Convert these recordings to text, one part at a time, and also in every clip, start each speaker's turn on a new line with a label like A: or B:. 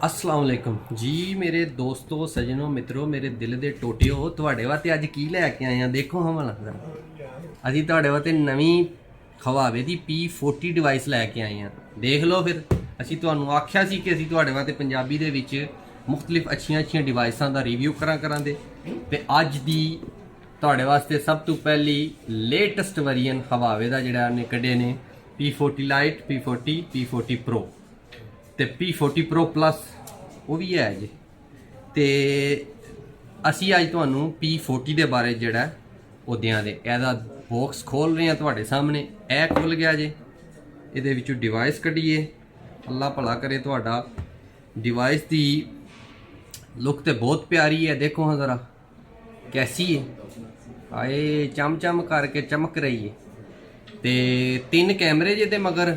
A: अस्सलाम वालेकुम जी मेरे दोस्तों सजनों मित्रों मेरे दिल ਦੇ ਟੋਟਿਓ ਤੁਹਾਡੇ ਵਾਸਤੇ ਅੱਜ ਕੀ ਲੈ ਕੇ ਆਏ ਆ ਦੇਖੋ ਹਮਲਾ ਅਸੀਂ ਤੁਹਾਡੇ ਵਾਸਤੇ ਨਵੀਂ ਖਵਾਵੇ ਦੀ P40 ਡਿਵਾਈਸ ਲੈ ਕੇ ਆਏ ਆ ਦੇਖ ਲਓ ਫਿਰ ਅਸੀਂ ਤੁਹਾਨੂੰ ਆਖਿਆ ਸੀ ਕਿ ਅਸੀਂ ਤੁਹਾਡੇ ਵਾਸਤੇ ਪੰਜਾਬੀ ਦੇ ਵਿੱਚ ਮੁxtਲਿਫ ਅੱਛੀਆਂ ਡਿਵਾਈਸਾਂ ਦਾ ਰਿਵਿਊ ਕਰਾਂਗੇ ਤੇ ਅੱਜ ਦੀ ਤੁਹਾਡੇ ਵਾਸਤੇ ਸਭ ਤੋਂ ਪਹਿਲੀ ਲੇਟੈਸਟ ਵੇਰੀਐਂਟ ਹਵਾਵੇ ਦਾ ਜਿਹੜਾ ਉਹਨੇ ਕੱਢੇ ਨੇ P40 Lite P40 P40 Pro ਤੇ P40 Pro Plus ਉਹ ਵੀ ਹੈ ਜੀ ਤੇ ਅਸੀਂ ਅੱਜ ਤੁਹਾਨੂੰ P40 ਦੇ ਬਾਰੇ ਜਿਹੜਾ ਉਹ ਦਿਆਂਗੇ ਇਹਦਾ ਬਾਕਸ ਖੋਲ ਰਹੇ ਹਾਂ ਤੁਹਾਡੇ ਸਾਹਮਣੇ ਇਹ ਖੁੱਲ ਗਿਆ ਜੀ ਇਹਦੇ ਵਿੱਚੋਂ ਡਿਵਾਈਸ ਕੱਢੀਏ ਅੱਲਾ ਭਲਾ ਕਰੇ ਤੁਹਾਡਾ डिवाइस की लुक तो बहुत प्यारी है देखो हाँ ज़रा कैसी है आए चम चम करके चमक रही है तो 3 कैमरे जे ते मगर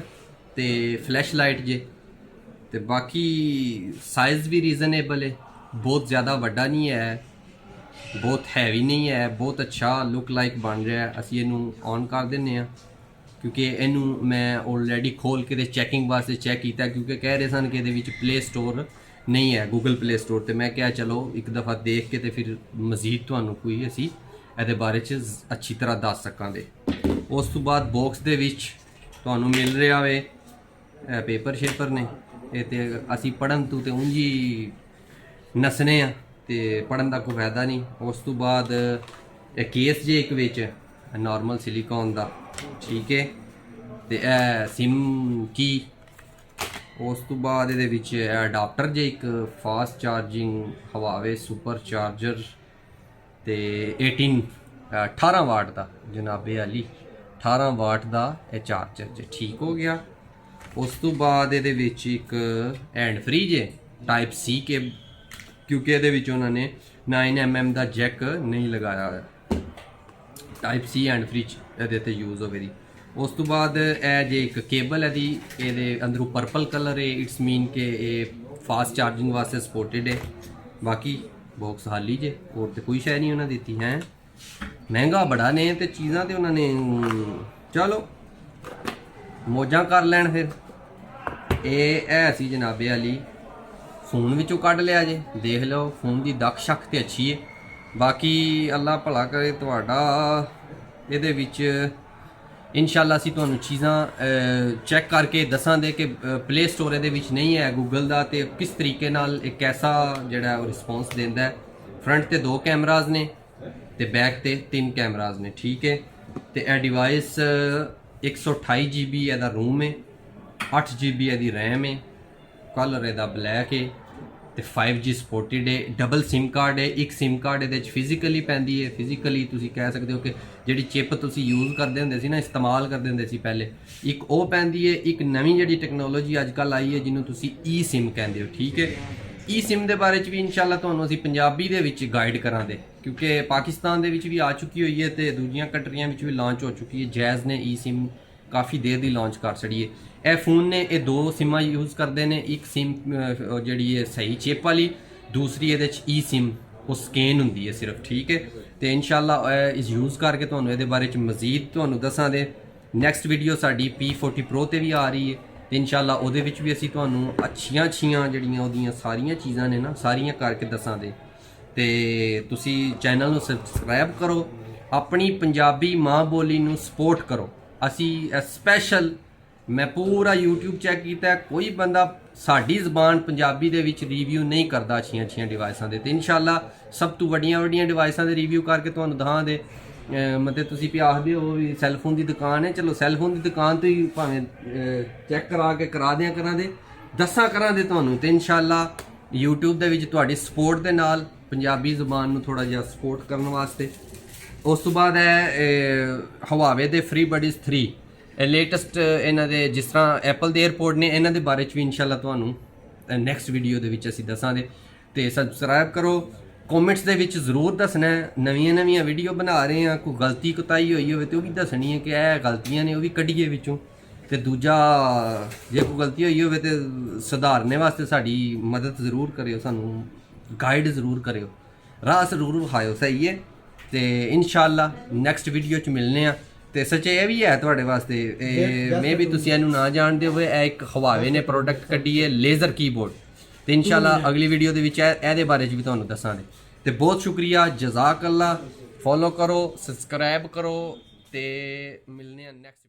A: ते फ्लैश लाइट जे ते बाकी साइज़ भी रीजनेबल है बहुत ज़्यादा वड्डा नहीं है बहुत हैवी नहीं है बहुत अच्छा लुक लाइक बन रहा है असी इनू ऑन कर देने क्योंकि इनू मैं ऑलरेडी खोल के चैकिंग वास्ते चैक किया क्योंकि कह रहे सन कि ये प्ले स्टोर नहीं है गूगल प्ले स्टोर तो मैं क्या चलो एक दफ़ा देख के तो फिर मजीद तो कोई असी ये बारे अच्छी तरह दस सकांगे उस तो बाद बॉक्स दे विच तुहानू मिल रहा वे पेपर शेपर ने ये तो असी पढ़न तो ऊंज ही नसने तो पढ़न का कोई फायदा नहीं उस तो बाद केस जे एक विच नॉर्मल सिलिकॉन का ठीक है तो यह सिम की उस तो बाद ये अडाप्टर जे एक fast charging Huawei super charger तो 18 वाट का जनाबे अली 18 वाट का यह चार्जर जे ठीक हो गया उस तो बाद ये एक हैंड फ्री जे टाइप C के क्योंकि ये उन्होंने 9mm का जैक नहीं लगाया टाइप C हैंड फ्री ये यूज़ हो गई उस तो बाद जे एक केबल है ये अंदरों पर्पल कलर है इट्स मीन के ये फास्ट चार्जिंग वास्ते सपोर्टेड है बाकी बॉक्स खाली जे और तो कोई शय नहीं उन्हें दी है महंगा बड़ा ने तो चीज़ा तो उन्होंने चलो मौजा कर लैन फिर ये है सी जनाबे अली फोन विचों कढ़ लिया जे देख लो फोन की दक शक तो अच्छी है बाकी अल्लाह भला करे तुहाडा ਇਹਦੇ ਵਿੱਚ ਇਨਸ਼ਾਅੱਲਾ ਅਸੀਂ ਤੁਹਾਨੂੰ ਚੀਜ਼ਾਂ ਚੈੱਕ ਕਰਕੇ ਦੱਸਾਂਗੇ ਕਿ ਪਲੇ ਸਟੋਰ ਇਹਦੇ ਵਿੱਚ ਨਹੀਂ ਹੈ ਗੂਗਲ ਦਾ ਤੇ ਕਿਸ ਤਰੀਕੇ ਨਾਲ ਇੱਕ ਐਸਾ ਜਿਹੜਾ ਉਹ ਰਿਸਪੌਂਸ ਦਿੰਦਾ ਹੈ ਫਰੰਟ ਤੇ 2 ਕੈਮਰਾਜ਼ ਨੇ ਤੇ ਬੈਕ ਤੇ 3 ਕੈਮਰਾਜ਼ ਨੇ ਠੀਕ ਹੈ ਤੇ ਇਹ ਡਿਵਾਈਸ 128 GB ਇਹਦਾ ਰੂਮ ਹੈ 8 GB ਇਹਦੀ ਰੈਮ ਹੈ ਕਲਰ ਇਹਦਾ ਬਲੈਕ ਹੈ तो 5G सपोर्टेड है डबल सिम कार्ड है एक सिम कार्ड ये फिजिकली पैंदी है फिजिकली तुसी कह सकते हो कि जी चिप तुसी यूज़ करते होंगे ना इस्तेमाल करते होंगे सी पहले एक वो पैंदी है एक नवी जी टैक्नोलॉजी अजकल आई है जिन्होंने तुसी ई सिम कहते हो ठीक है ई सिम के बारे भी इंशाल्लाह तुहानू असीं पंजाबी दे विच गाइड करांगे क्योंकि पाकिस्तान दे विच भी आ चुकी हुई है तो दूजियां कंट्रियां विच भी लॉन्च हो चुकी है जैज़ ने ई सिम काफ़ी देर दी लॉन्च कर छड़ी है ਇਹ फ़ोन ने ये 2 सिमां यूज़ करते हैं एक सिम जी सही चिप वाली दूसरी ये ई सिम वो स्कैन होंगी है सिर्फ ठीक है तो इंशाल्लाह इस यूज़ करके तुहानू ये बारे मज़ीद तुहानू दसांगे नैक्सट वीडियो साडी P40 Pro ते भी आ रही है तो इंशाल्लाह उहदे विच भी असीं तुहानू अच्छियां जिहड़ियां ओहदियां सारियां चीज़ां ने ना सारियां करके दसांगे तो तुसी चैनल नू सबसक्राइब करो अपनी पंजाबी माँ बोली नू सपोर्ट करो असी स्पैशल मैं पूरा यूट्यूब चैक किया कोई बंदा साड़ी जबान पंजाबी दे विच रिव्यू नहीं करता अच्छियां डिवाइसां दे ते इंशाल्लाह सब तो वड्डियां डिवाइसां दे रिव्यू करके तुहानू दसांगे मतलब तुसीं भी आखदे हो भी सैलफोन की दुकान है चलो सैलफोन की दुकान तो ही भावें चैक करा के करा दियां करांगे दस्सां करांगे तुहानू ते इंशाल्लाह यूट्यूब दे विच तुहाडी सपोर्ट दे नाल पंजाबी जबान नू थोड़ा जिहा सपोर्ट करन वास्ते उस तो बाद है हवावे दे फ्री बडीज़ 3 लेटेस्ट इन्हां दे जिस तरह एप्पल दे एयरपोर्ट ने इन्हां दे बारे भी इंशाल्लाह तुहानू नैक्सट वीडियो दे विच असीं दसांगे ते सबसक्राइब करो कॉमेंट्स दे विच जरूर दसना है नवीं वीडियो बना रहे हैं कोई गलती कोताही होई होवे ते ओह भी दसनी है कि यह गलतियां ने ओह भी कड्ढिए विचों ते दूजा जे कोई गलती होई होवे ते सुधारने वास्ते साडी मदद जरूर करियो सानू गाइड जरूर करियो राह जरूर विखाओ सही है तो इंशाल्लाह नैक्सट वीडियो च मिलने ਤੇ ਸੱਚ ਇਹ ਵੀ ਹੈ ਤੁਹਾਡੇ ਵਾਸਤੇ ਮੇ ਵੀ ਤੁਸੀਂ ਇਹਨੂੰ ਨਾ ਜਾਣਦੇ ਹੋਵੇ, ਇਹ ਇੱਕ ਹਵਾਵੇ ਨੇ ਪ੍ਰੋਡਕਟ ਕੱਢੀ ਹੈ ਲੇਜ਼ਰ ਕੀਬੋਰਡ, ਤੇ ਇਨਸ਼ਾਅੱਲਾ ਅਗਲੀ ਵੀਡੀਓ ਦੇ ਵਿੱਚ ਇਹਦੇ ਬਾਰੇ 'ਚ ਵੀ ਤੁਹਾਨੂੰ ਦੱਸਾਂਗੇ। ਤੇ ਬਹੁਤ ਸ਼ੁਕਰੀਆ, ਜਜ਼ਾਕ ਅੱਲਾ। ਫੋਲੋ ਕਰੋ, ਸਬਸਕ੍ਰਾਈਬ ਕਰੋ ਤੇ ਮਿਲਨੇ ਆ ਨੈਕਸਟ